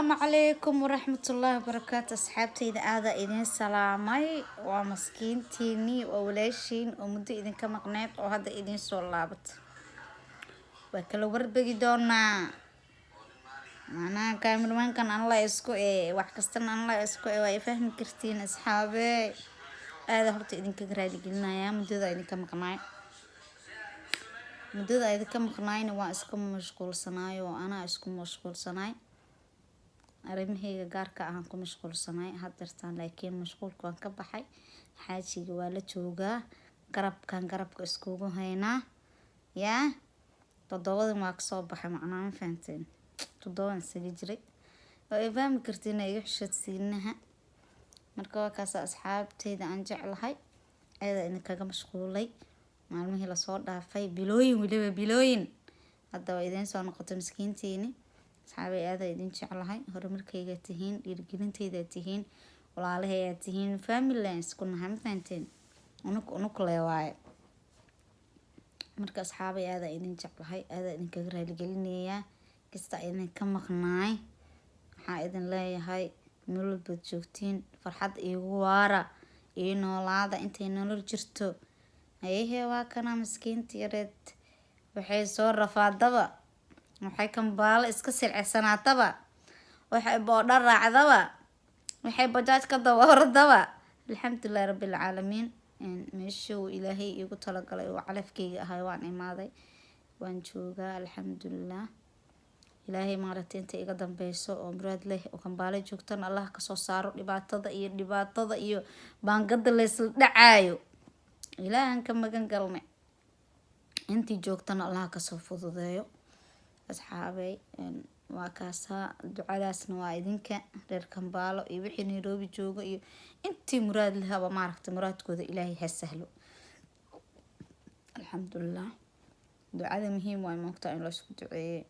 السلام عليكم ورحمة الله وبركاته. أصحابتي إذا هذا إذن سلامي ومسكين تيني وولاشين ومدة إذن كمقنات وهذا إذن صلابت وكل ورد بجدونا أنا كامل وين كان الله يسكو وحكستنا الله يسكو ويفهم كرتين أصحابي هذا هرت إذن كجرادي قلنا يا مدة إذن كمقنات مدة إذن كمقناين وأسكم مشغول صناي وأنا أسكم مشغول صناي arrimahayga gaarka ah aan ku mashquulsanay hadeertaan laakiin mashquulku waan ka baxay xaajiga waa la joogaa garabka iskugu haynaa yaa toddobadan waa ka soo baxay macnaa ma fahanteen toddobadan isaga jiray oo ay fahmi kartiin iga xishadsiinaha marka waa kaas asxaabteyda aan jeclahay ayada in kaga mashquulay maalmihii la soo dhaafay bilooyin hadda waa idin soo noqotay miskiintiini صحابي هذا يدين شعلهاي هرمركيجا تهين يرجلين تهين ولا عليها تهين فاميلانس كنا هم ثانتين ونك لا واعي مركز صحابي هذا يدين شعلهاي هذا يدين كجرا يرجلينيا كستعين كم مخناي حايدن لا هاي نقول بتشوفتين فرحات إيوارا إنه لا أنت نقول جرتو هي واكنا مسكين تيرت وحي صور رفع ضبا waxay kambaal iska silcisanaataba waxay boodhar raacdaba waxay bajaaj ka dawardaba alxamdulillaah rabbil caalamiin meeshuu ilaahay igu tala galay oo calafkeyga ahay waan imaaday waan joogaa alxamdulillaah ilaahay maaragtay inta iga dambayso oo muraad leh oo kambaale joogtan allah ka soo saaro dhibaatada iyo baangada la isla dhacaayo ilaahan ka magan galnay intii joogtan allah ka soo fududeeyo أصحابي وكاسا دعاداسنا وايدينك رير كمبالو iyo wixii Nairobi joogo iyo intii muraad lahaa maaragtay muraadkooda Ilaahay ha sahlo alxamdulillah ducada muhiim waa moogtaa in la isku duceeyo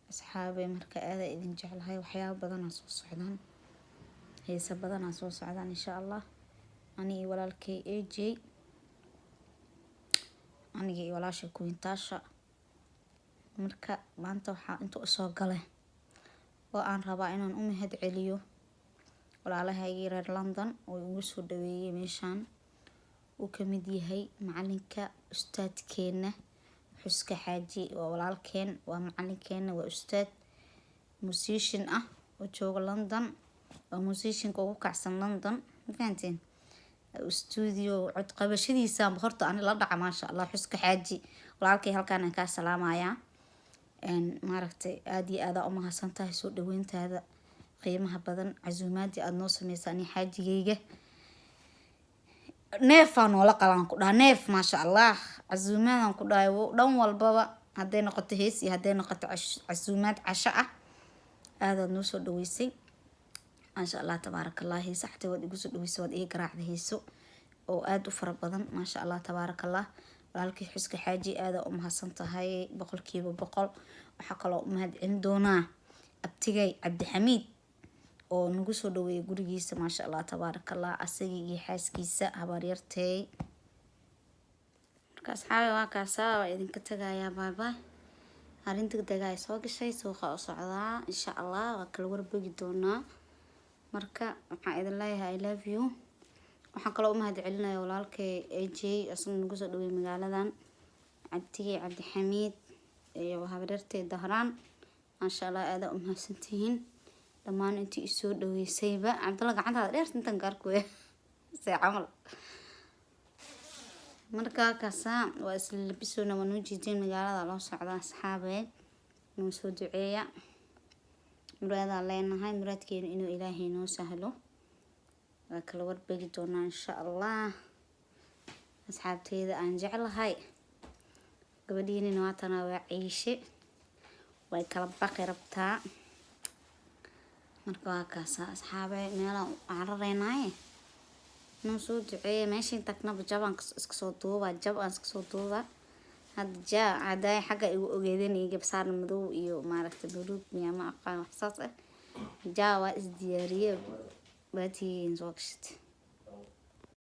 asxaabay marka aad idin jeclahay waxyaabo badan soo socdaan heesa badan soo socdaan insha Allah ani walaalkay AJ aniga walaashay ku intaasha marka maanta waxa inta soo galay oo aan rabaa inaan u mahad celiyo walaalahayga reer London oo igu soo dhaweeyay meeshan uu kamid yahay macalinka ustaadkeena xuska xaaji waa walaalkeen waa macalinkeena waa ustaad musician ah oo jooga London waa musician ugu kacsan London fahanteen studio cod qabashadiisa horta aan la dhaca ma sha Allah xuska xaaji walaalkay halkaan ka salaamaya maaragtay aad iyo aad u mahadsantahay soo dhaweyntaada qiimaha badan casuumaadii aad noo sameysay xaajigeyga neefaan wala qalan ku dhaa neef ma sha Allah casuumadan ku dhaay dhan walbaba haday noqoto hees iyo haday noqoto casuumaad casho ah aad noo soo dhaweysay ma sha Allah tabarakallah saxtay wad igu soo dhaweysay wad ii garaacday heeso oo aad u fara badan ma sha Allah tabarakallah walaalkii xuska xaaji aad u mahadsantahay boqolkiiba boqol waxa kale oo mahad celin doonaa abtigay Cabdixamiid oo nagu soo dhaweeyay gurigiisa ma sha Allah tabarakallah asagii iyo xaaskiisa habaryartay markaas waa kaasa waa idinka tagayaa bye arinta dagaay soo gashay suuqa oo socdaa insha Allah waa kala warbigi doonaa marka waxaan idin leeyahay I love you waxaan kale oo mahad celinayaa walaalkay AJ asna nagu soo dhaweeyay magaaladan abtigay Cabdixamiid iyo habaryartay Dahraan ma sha Allah aad u mahadsantihiin dhamaan intii soo dhaweysayba Cabdalla gacantaada dheer intan gaarku say camal marka kaasa waa isla labisona wanu jiideen magaalada loo socdaa asxaabay noo soo duceeya muraada leenahay muraadkeena inuu Ilaahay noo sahlo waa kala warbigi doonaa insha Allah asxaabteyda aan jeclahay gabadhiina waatana waa ciishe way kala baqi rabtaa marka waa kaas asxaabay meel aan rareenay noo soo duceeya meesha tagna jabaan iska soo duuba hadda caday xaga igu ogeedeen iyo gabsaar madow iyo maaragtay buluug miyaa ma aqaan wax saas ah jaawa is diyaariyay baatiin soo gashtay